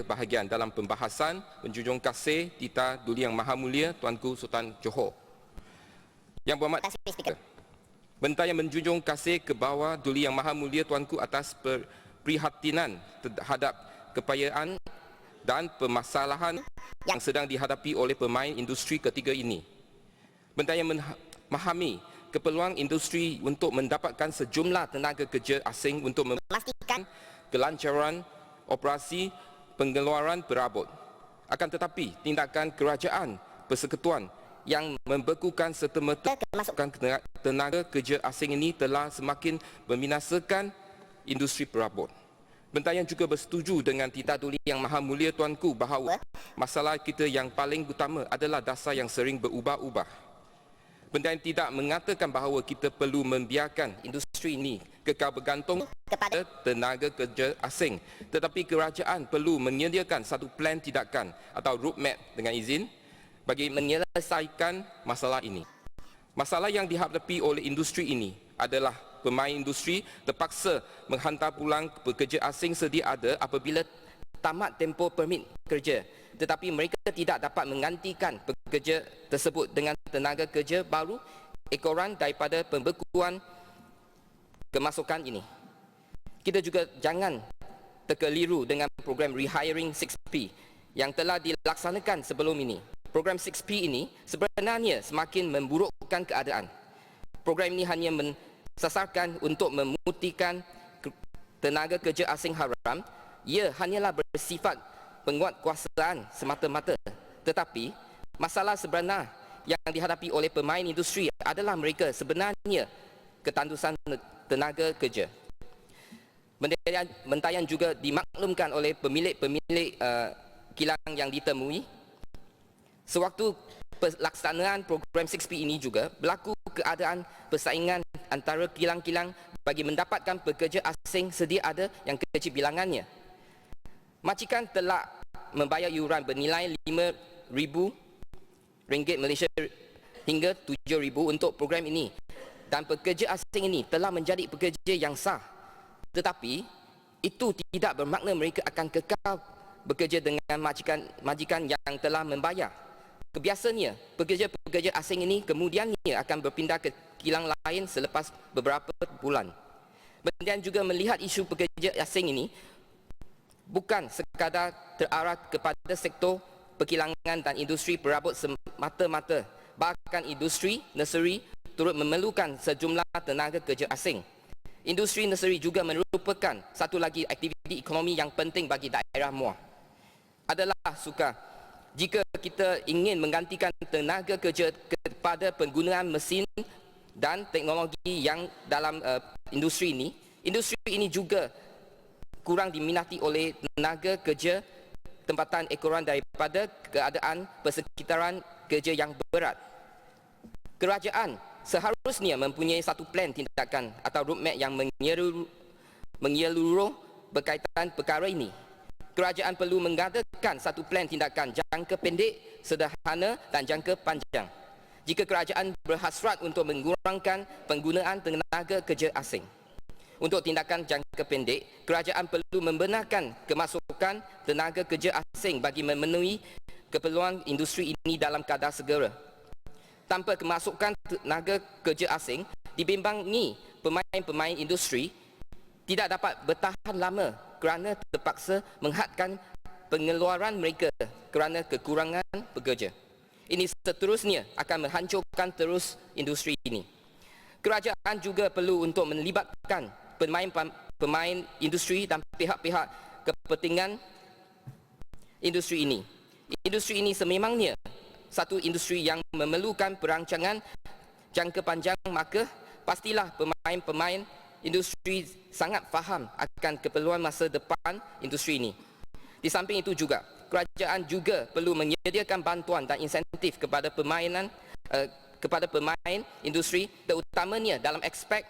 bahagian dalam pembahasan Menjunjung Kasih Tita Duli Yang Maha Mulia Tuanku Sultan Johor. Yang berhormat Bentang yang menjunjung kasih ke bawah Duli Yang Maha Mulia Tuanku atas perhatian terhadap kepayaan dan permasalahan yang sedang dihadapi oleh pemain industri ketiga ini. Bentang yang memahami keperluan industri untuk mendapatkan sejumlah tenaga kerja asing untuk memastikan kelancaran operasi pengeluaran perabot. Akan tetapi, tindakan kerajaan persekutuan yang membekukan serta-merta kemasukan tenaga kerja asing ini telah semakin membinasakan industri perabot. Bentang yang juga bersetuju dengan Tita Duli Yang Maha Mulia Tuanku bahawa masalah kita yang paling utama adalah dasar yang sering berubah-ubah. Bentang yang tidak mengatakan bahawa kita perlu membiarkan industri ini kekal bergantung kepada tenaga kerja asing, tetapi kerajaan perlu menyediakan satu plan tindakan atau roadmap dengan izin bagi menyelesaikan masalah ini. Masalah yang dihadapi oleh industri ini adalah pemain industri terpaksa menghantar pulang pekerja asing sedia ada apabila tamat tempoh permit kerja, tetapi mereka tidak dapat menggantikan pekerja tersebut dengan tenaga kerja baru ekoran daripada pembekuan kemasukan ini. Kita juga jangan terkeliru dengan program Rehiring 6P yang telah dilaksanakan sebelum ini. Program 6P ini sebenarnya semakin memburukkan keadaan. Program ini hanya mensasarkan untuk memutihkan tenaga kerja asing haram. Ia hanyalah bersifat penguatkuasaan semata-mata. Tetapi, masalah sebenar yang dihadapi oleh pemain industri adalah mereka sebenarnya ketandusan tenaga kerja. Bentang juga dimaklumkan oleh pemilik-pemilik kilang yang ditemui. Sewaktu pelaksanaan program 6P ini juga berlaku keadaan persaingan antara kilang-kilang bagi mendapatkan pekerja asing sedia ada yang kecil bilangannya. Majikan telah membayar iuran bernilai RM5,000 Malaysia hingga RM7,000 untuk program ini, dan pekerja asing ini telah menjadi pekerja yang sah. Tetapi itu tidak bermakna mereka akan kekal bekerja dengan majikan yang telah membayar. Kebiasaannya, pekerja-pekerja asing ini kemudiannya akan berpindah ke kilang lain selepas beberapa bulan. Bentang juga melihat isu pekerja asing ini bukan sekadar terarah kepada sektor perkilangan dan industri perabot semata-mata. Bahkan industri nursery turut memerlukan sejumlah tenaga kerja asing. Industri nursery juga merupakan satu lagi aktiviti ekonomi yang penting bagi daerah Muar. Adalah sukar jika kita ingin menggantikan tenaga kerja kepada penggunaan mesin dan teknologi yang dalam industri ini juga kurang diminati oleh tenaga kerja tempatan ekoran daripada keadaan persekitaran kerja yang berat. Kerajaan seharusnya mempunyai satu plan tindakan atau roadmap yang menyeluruh berkaitan perkara ini. Kerajaan perlu mengadakan satu plan tindakan jangka pendek, sederhana dan jangka panjang. Jika kerajaan berhasrat untuk mengurangkan penggunaan tenaga kerja asing. Untuk tindakan jangka pendek, kerajaan perlu membenarkan kemasukan tenaga kerja asing bagi memenuhi keperluan industri ini dalam kadar segera. Tanpa kemasukan tenaga kerja asing, dibimbangi pemain-pemain industri tidak dapat bertahan lama kerana terpaksa menghadkan pengeluaran mereka kerana kekurangan pekerja. Ini seterusnya akan menghancurkan terus industri ini. Kerajaan juga perlu untuk melibatkan pemain industri dan pihak-pihak kepentingan industri ini. Industri ini sememangnya satu industri yang memerlukan perancangan jangka panjang, maka pastilah pemain-pemain industri sangat faham akan keperluan masa depan industri ini. Di samping itu juga, kerajaan juga perlu menyediakan bantuan dan insentif kepada pemain industri, terutamanya dalam aspek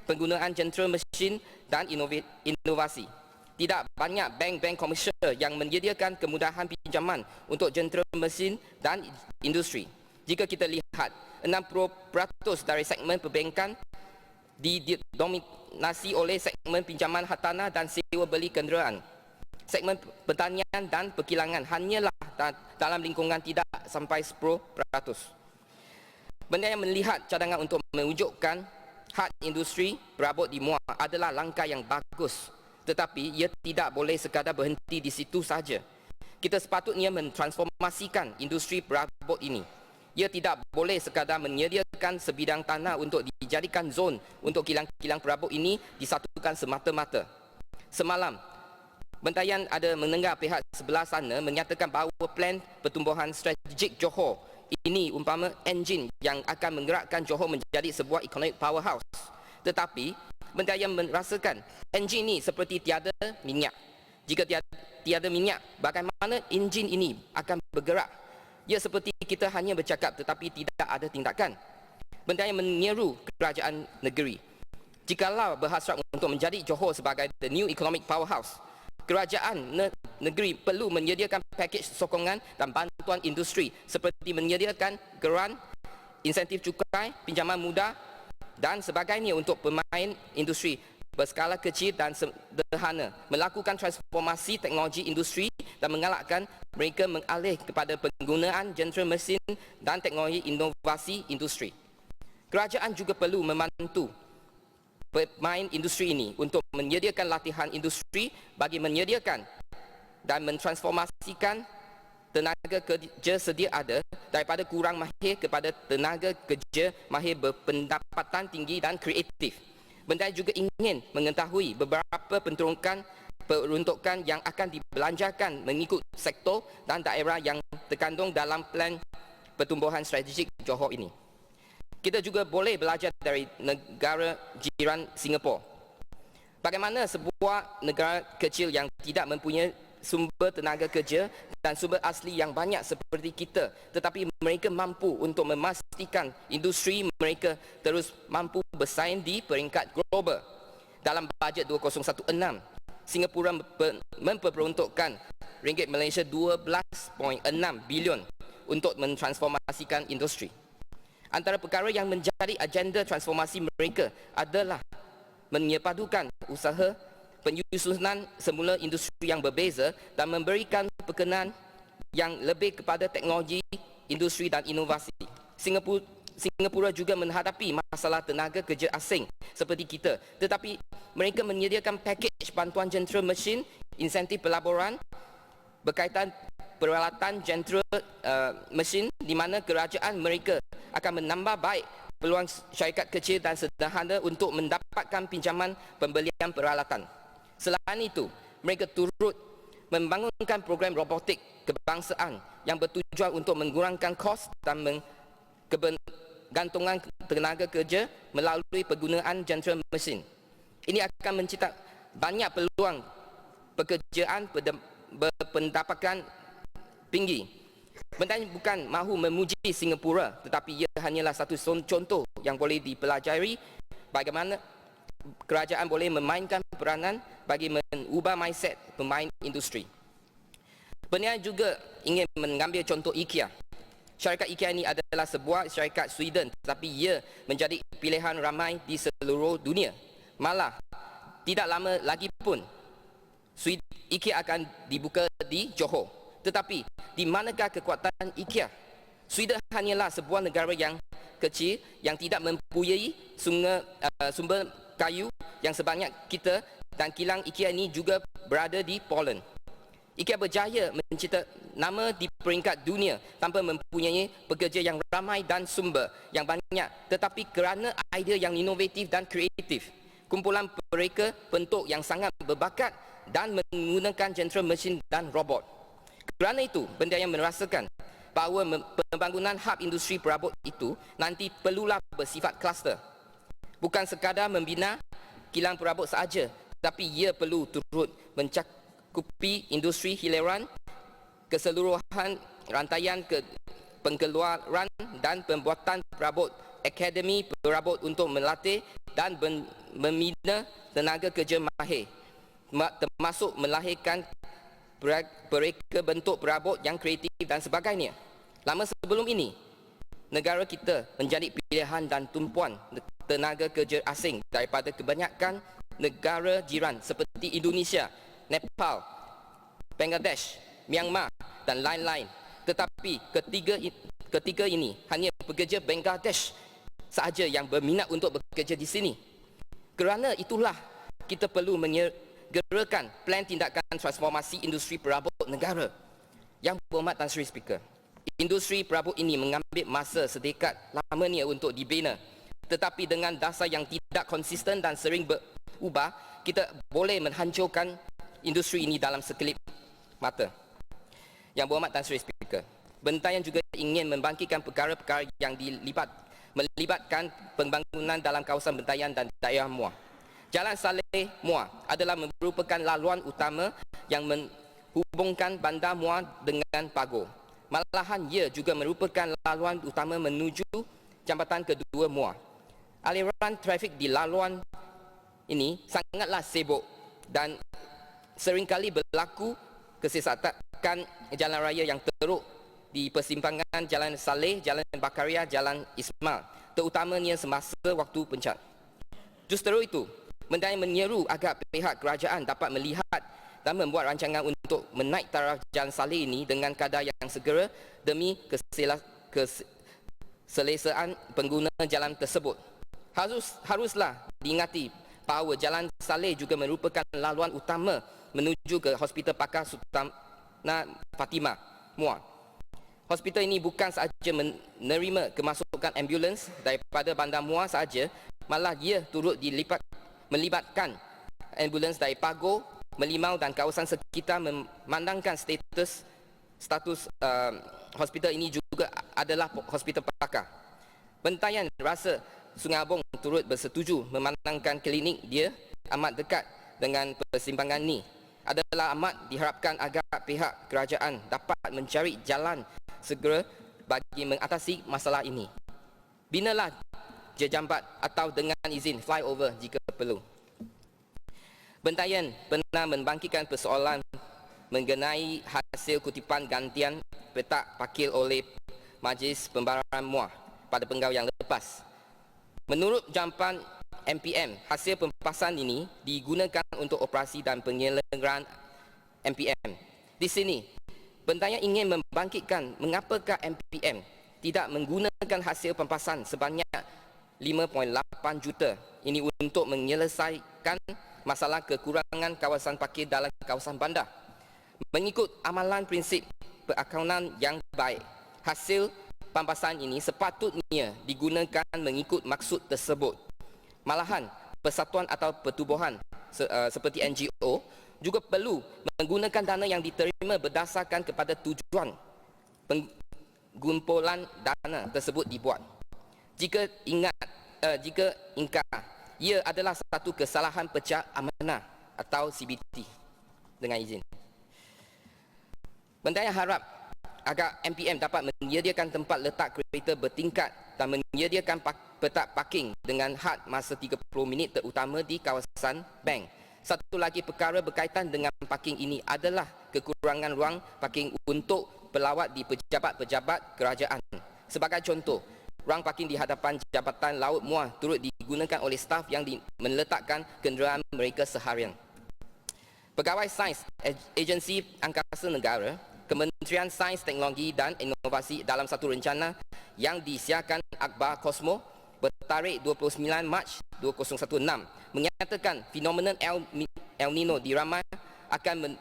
penggunaan jentera mesin dan inovasi. Tidak banyak bank-bank komersial yang menyediakan kemudahan pinjaman untuk jentera mesin dan industri. Jika kita lihat, 60% dari segmen perbankan didominasi oleh segmen pinjaman hartanah dan sewa beli kenderaan. Segmen pertanian dan perkilangan hanyalah dalam lingkungan tidak sampai 10%. Benda yang melihat cadangan untuk mewujudkan had industri perabot di Muar adalah langkah yang bagus, tetapi ia tidak boleh sekadar berhenti di situ sahaja. Kita sepatutnya mentransformasikan industri perabot ini. Ia tidak boleh sekadar menyediakan sebidang tanah untuk dijadikan zon untuk kilang-kilang perabot ini disatukan semata-mata. Semalam, Bentayan ada mendengar pihak sebelah sana menyatakan bahawa plan pertumbuhan strategik Johor ini umpama enjin yang akan menggerakkan Johor menjadi sebuah economic powerhouse. Tetapi Bentayan merasakan enjin ini seperti tiada minyak. Jika tiada minyak, bagaimana enjin ini akan bergerak? Ia seperti kita hanya bercakap tetapi tidak ada tindakan. Bentayan menyeru kerajaan negeri, jikalau berhasrat untuk menjadi Johor sebagai the new economic powerhouse, kerajaan negeri perlu menyediakan pakej sokongan dan bantuan industri seperti menyediakan geran, insentif cukai, pinjaman mudah dan sebagainya untuk pemain industri berskala kecil dan sederhana, melakukan transformasi teknologi industri dan mengalahkan mereka mengalih kepada penggunaan jentera mesin dan teknologi inovasi industri. Kerajaan juga perlu membantu pemain industri ini untuk menyediakan latihan industri bagi menyediakan dan mentransformasikan tenaga kerja sedia ada daripada kurang mahir kepada tenaga kerja mahir berpendapatan tinggi dan kreatif. Benda juga ingin mengetahui beberapa peruntukan yang akan dibelanjakan mengikut sektor dan daerah yang terkandung dalam plan pertumbuhan strategik Johor ini. Kita juga boleh belajar dari negara jiran Singapura. Bagaimana sebuah negara kecil yang tidak mempunyai sumber tenaga kerja dan sumber asli yang banyak seperti kita, tetapi mereka mampu untuk memastikan industri mereka terus mampu bersaing di peringkat global. Dalam bajet 2016, Singapura memperuntukkan ringgit Malaysia 12.6 bilion untuk mentransformasikan industri. Antara perkara yang menjadi agenda transformasi mereka adalah menyepadukan usaha penyusunan semula industri yang berbeza dan memberikan perkenan yang lebih kepada teknologi, industri dan inovasi. Singapura juga menghadapi masalah tenaga kerja asing seperti kita, tetapi mereka menyediakan pakej bantuan jentera mesin, insentif pelaburan berkaitan peralatan jentera mesin di mana kerajaan mereka akan menambah baik peluang syarikat kecil dan sederhana untuk mendapatkan pinjaman pembelian peralatan. Selain itu, mereka turut membangunkan program robotik kebangsaan yang bertujuan untuk mengurangkan kos dan kebergantungan tenaga kerja melalui penggunaan jentera mesin. Ini akan mencipta banyak peluang pekerjaan berpendapatan tinggi. Bentanya bukan mahu memuji Singapura, tetapi ia hanyalah satu contoh yang boleh dipelajari bagaimana kerajaan boleh memainkan peranan bagi mengubah mindset pemain industri. Bentanya juga ingin mengambil contoh IKEA. Syarikat IKEA ini adalah sebuah syarikat Sweden, tetapi ia menjadi pilihan ramai di seluruh dunia. Malah, tidak lama lagi pun IKEA akan dibuka di Johor. Tetapi, di manakah kekuatan IKEA? Sweden hanyalah sebuah negara yang kecil yang tidak mempunyai sumber kayu yang sebanyak kita dan kilang IKEA ini juga berada di Poland. IKEA berjaya mencipta nama di peringkat dunia tanpa mempunyai pekerja yang ramai dan sumber yang banyak, tetapi kerana idea yang inovatif dan kreatif. Kumpulan mereka bentuk yang sangat berbakat dan menggunakan jentera mesin dan robot. Kerana itu, benda yang merasakan bahawa pembangunan hub industri perabot itu nanti perlulah bersifat kluster. Bukan sekadar membina kilang perabot sahaja, tapi ia perlu turut mencakupi industri hiburan, keseluruhan rantaian pengeluaran dan pembuatan perabot, akademi perabot untuk melatih dan membina tenaga kerja mahir, termasuk melahirkan mereka bentuk perabot yang kreatif dan sebagainya. Lama sebelum ini, negara kita menjadi pilihan dan tumpuan tenaga kerja asing daripada kebanyakan negara jiran seperti Indonesia, Nepal, Bangladesh, Myanmar dan lain-lain. Tetapi ketiga ini hanya pekerja Bangladesh sahaja yang berminat untuk bekerja di sini. Kerana itulah kita perlu menyegerakan plan tindakan transformasi industri perabot negara. Yang berhormat Tan Sri Speaker, industri perabot ini mengambil masa sedekad lamanya untuk dibina. Tetapi dengan dasar yang tidak konsisten dan sering berubah, kita boleh menghancurkan industri ini dalam sekelip mata. Yang berhormat Tan Sri Speaker, bentaian juga ingin membangkitkan perkara-perkara yang melibatkan pembangunan dalam kawasan bentaian dan daerah Muar. Jalan Saleh Muar adalah merupakan laluan utama yang menghubungkan bandar Muar dengan Pagoh. Malahan ia juga merupakan laluan utama menuju jambatan kedua Muar. Aliran trafik di laluan ini sangatlah sibuk dan seringkali berlaku kesesatan jalan raya yang teruk di persimpangan Jalan Saleh, Jalan Bakaria, Jalan Ismail, terutamanya semasa waktu pencat. Justru itu, bentaian menyeru agar pihak kerajaan dapat melihat dan membuat rancangan untuk menaik taraf Jalan Saleh ini dengan kadar yang segera demi keselesaan pengguna jalan tersebut. Haruslah diingati bahawa Jalan Saleh juga merupakan laluan utama menuju ke Hospital Pakar Sultanah Fatimah, Muar. Hospital ini bukan sahaja menerima kemasukan ambulans daripada bandar Muar sahaja, malah ia turut melibatkan ambulans dari Pagoh, Melimau dan kawasan sekitar, memandangkan status hospital ini juga adalah hospital pakar. Bentaian rasa Sungai Abong turut bersetuju memandangkan klinik dia amat dekat dengan persimpangan ini. Adalah amat diharapkan agar pihak kerajaan dapat mencari jalan segera bagi mengatasi masalah ini. Binalah jejambat atau dengan izin flyover jika perlu. Bentaian pernah membangkitkan persoalan mengenai hasil kutipan gantian petak pakil oleh Majlis Pembaraan Muar pada penggal yang lepas. Menurut jampan MPM, hasil pempasan ini digunakan untuk operasi dan penyelenggaraan MPM. Di sini, bentaian ingin membangkitkan mengapakah MPM tidak menggunakan hasil pempasan sebanyak 5.8 juta ini untuk menyelesaikan masalah kekurangan kawasan parkir dalam kawasan bandar. Mengikut amalan prinsip perakaunan yang baik, hasil pampasan ini sepatutnya digunakan mengikut maksud tersebut. Malahan, persatuan atau pertubuhan seperti NGO juga perlu menggunakan dana yang diterima berdasarkan kepada tujuan pengumpulan dana tersebut dibuat. Jika ingkar, ia adalah satu kesalahan pecah amanah atau CBT. Dengan izin, bentaian harap agar MPM dapat menyediakan tempat letak kereta bertingkat dan menyediakan petak parking dengan had masa 30 minit terutama di kawasan bank. Satu lagi perkara berkaitan dengan parking ini adalah kekurangan ruang parking untuk pelawat di pejabat-pejabat kerajaan. Sebagai contoh, ruang parking di hadapan Jabatan Laut Muar turut digunakan oleh staf yang meletakkan kenderaan mereka seharian. Pegawai Sains Agensi Angkasa Negara, Kementerian Sains, Teknologi dan Inovasi dalam satu rencana yang disiarkan akhbar Cosmo bertarikh 29 Mac 2016 menyatakan fenomena El Nino diramal akan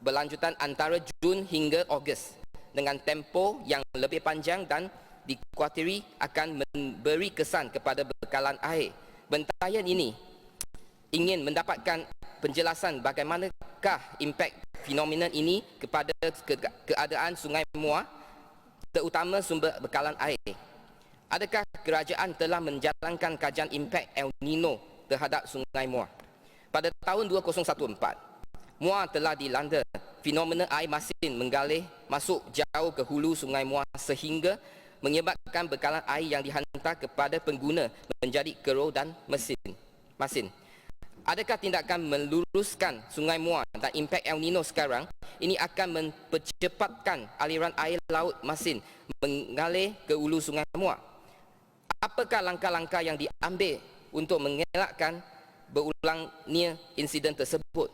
berlanjutan antara Jun hingga Ogos dengan tempoh yang lebih panjang dan dikuatiri akan memberi kesan kepada bekalan air. Bentaian ini ingin mendapatkan penjelasan bagaimanakah impak fenomena ini kepada keadaan Sungai Muar, terutama sumber bekalan air. Adakah kerajaan telah menjalankan kajian impak El Nino terhadap Sungai Muar? Pada tahun 2014, Muar telah dilanda fenomena air masin menggalih masuk jauh ke hulu Sungai Muar sehingga menyebabkan bekalan air yang dihantar kepada pengguna menjadi keruh dan masin. Adakah tindakan meluruskan Sungai Muar dan impak El Nino sekarang ini akan mempercepatkan aliran air laut masin mengalir ke hulu Sungai Muar? Apakah langkah-langkah yang diambil untuk mengelakkan berulangnya insiden tersebut?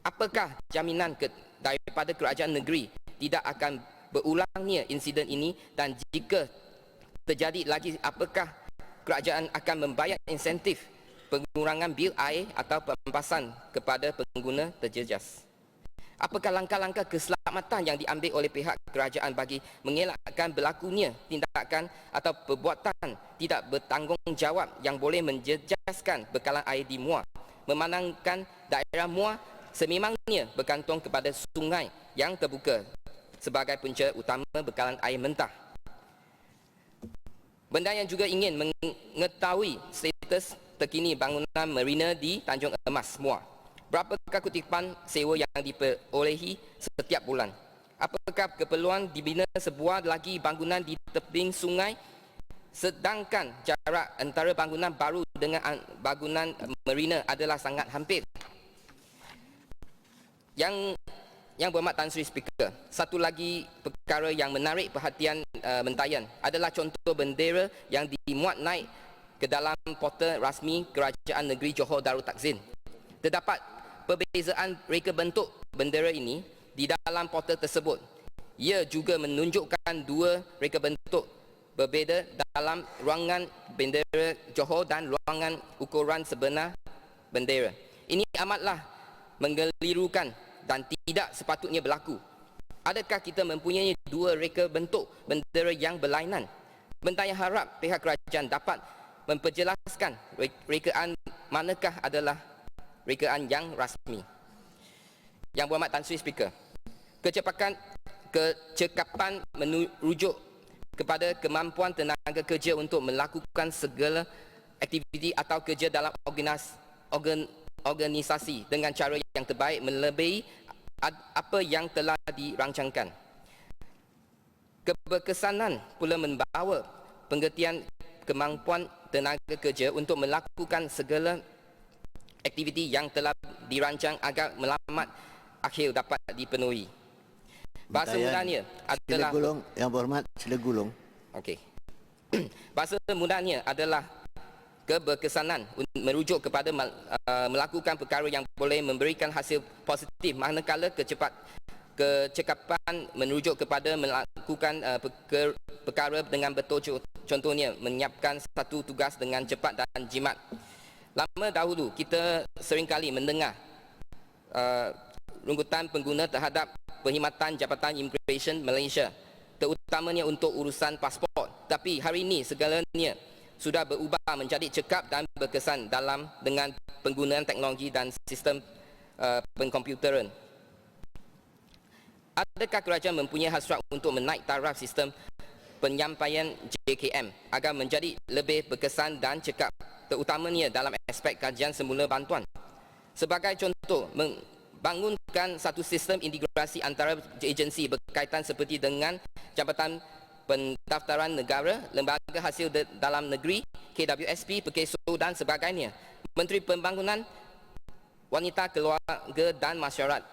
Apakah jaminan daripada kerajaan negeri tidak akan berulangnya insiden ini, dan jika terjadi lagi, apakah kerajaan akan membayar insentif pengurangan bil air atau pempasan kepada pengguna terjejas? Apakah langkah-langkah keselamatan yang diambil oleh pihak kerajaan bagi mengelakkan berlakunya tindakan atau perbuatan tidak bertanggungjawab yang boleh menjejaskan bekalan air di Muar, memandangkan daerah Muar sememangnya bergantung kepada sungai yang terbuka sebagai punca utama bekalan air mentah? Benda yang juga ingin mengetahui status terkini bangunan marina di Tanjung Emas, Muar. Berapakah kutipan sewa yang diperolehi setiap bulan? Apakah keperluan dibina sebuah lagi bangunan di tebing sungai, sedangkan jarak antara bangunan baru dengan bangunan marina adalah sangat hampir? Yang berhormat Tan Sri Speaker, satu lagi perkara yang menarik perhatian Mentayan adalah contoh bendera yang dimuat naik ke dalam portal rasmi Kerajaan Negeri Johor Darul Takzin. Terdapat perbezaan reka bentuk bendera ini di dalam portal tersebut. Ia juga menunjukkan dua reka bentuk berbeza dalam ruangan bendera Johor dan ruangan ukuran sebenar bendera. Ini amatlah menggelirukan dan tidak sepatutnya berlaku. Adakah kita mempunyai dua reka bentuk bendera yang berlainan? Mentayan harap pihak kerajaan dapat memperjelaskan rekaan manakah adalah rekaan yang rasmi. Yang berhormat Tan Sri Speaker, kecekapan merujuk kepada kemampuan tenaga kerja untuk melakukan segala aktiviti atau kerja dalam organisasi dengan cara yang terbaik melebihi apa yang telah dirancangkan. Keberkesanan pula membawa pengertian kemampuan tenaga kerja untuk melakukan segala aktiviti yang telah dirancang agar melamat akhir dapat dipenuhi. Bahasa mudahnya adalah Yang berhormat, sila gulung. Okey. Bahasa mudahnya adalah keberkesanan merujuk kepada melakukan perkara yang boleh memberikan hasil positif, manakala kecekapan merujuk kepada melakukan perkara dengan betul, contohnya menyiapkan satu tugas dengan cepat dan jimat. Lama dahulu kita seringkali mendengar rungutan pengguna terhadap perkhidmatan Jabatan Immigration Malaysia, terutamanya untuk urusan pasport. Tapi hari ini segalanya sudah berubah menjadi cekap dan berkesan dengan penggunaan teknologi dan sistem pengkomputeran. Adakah kerajaan mempunyai hasrat untuk menaik taraf sistem penyampaian JKM agar menjadi lebih berkesan dan cekap, terutamanya dalam aspek kajian semula bantuan? Sebagai contoh, membangunkan satu sistem integrasi antara agensi berkaitan seperti dengan Jabatan Pendaftaran Negara, Lembaga Hasil Dalam Negeri, KWSP, Perkeso dan sebagainya. Menteri Pembangunan, Wanita, Keluarga dan Masyarakat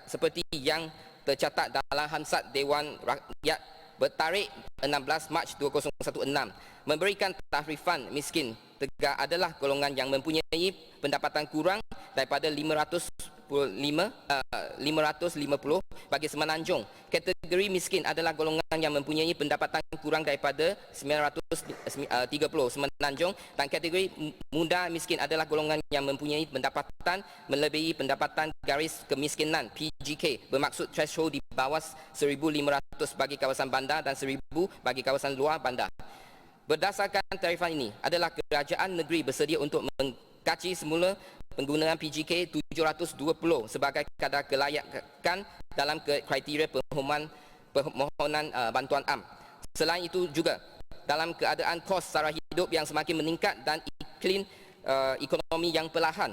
seperti yang tercatat dalam Hansat Dewan Rakyat bertarikh 16 Mac 2016 memberikan tahrifan miskin tegak adalah golongan yang mempunyai pendapatan kurang daripada 550 bagi Semenanjung. Kategori miskin adalah golongan yang mempunyai pendapatan kurang daripada 930 Semenanjung, dan kategori muda miskin adalah golongan yang mempunyai pendapatan melebihi pendapatan garis kemiskinan PGK, bermaksud threshold di bawah 1,500 bagi kawasan bandar dan 1,000 bagi kawasan luar bandar. Berdasarkan tarifan ini adalah kerajaan negeri bersedia untuk mengkaji semula penggunaan PGK 720 sebagai kadar kelayakan dalam kriteria permohonan bantuan am. Selain itu juga dalam keadaan kos sara hidup yang semakin meningkat dan iklim ekonomi yang perlahan,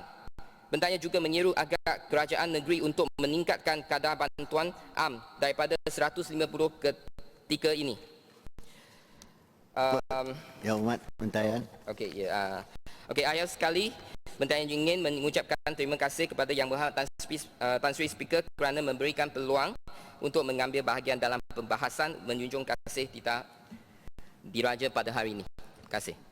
bendanya juga menyeru agar kerajaan negeri untuk meningkatkan kadar bantuan am daripada 150 ketika ini. Yang Hormat Mentayan. Okey, ya. Okey, akhir sekali Mentayan ingin mengucapkan terima kasih kepada Yang Berhormat Tan Sri Speaker kerana memberikan peluang untuk mengambil bahagian dalam pembahasan menjunjung kasih Tita Diraja pada hari ini. Terima kasih.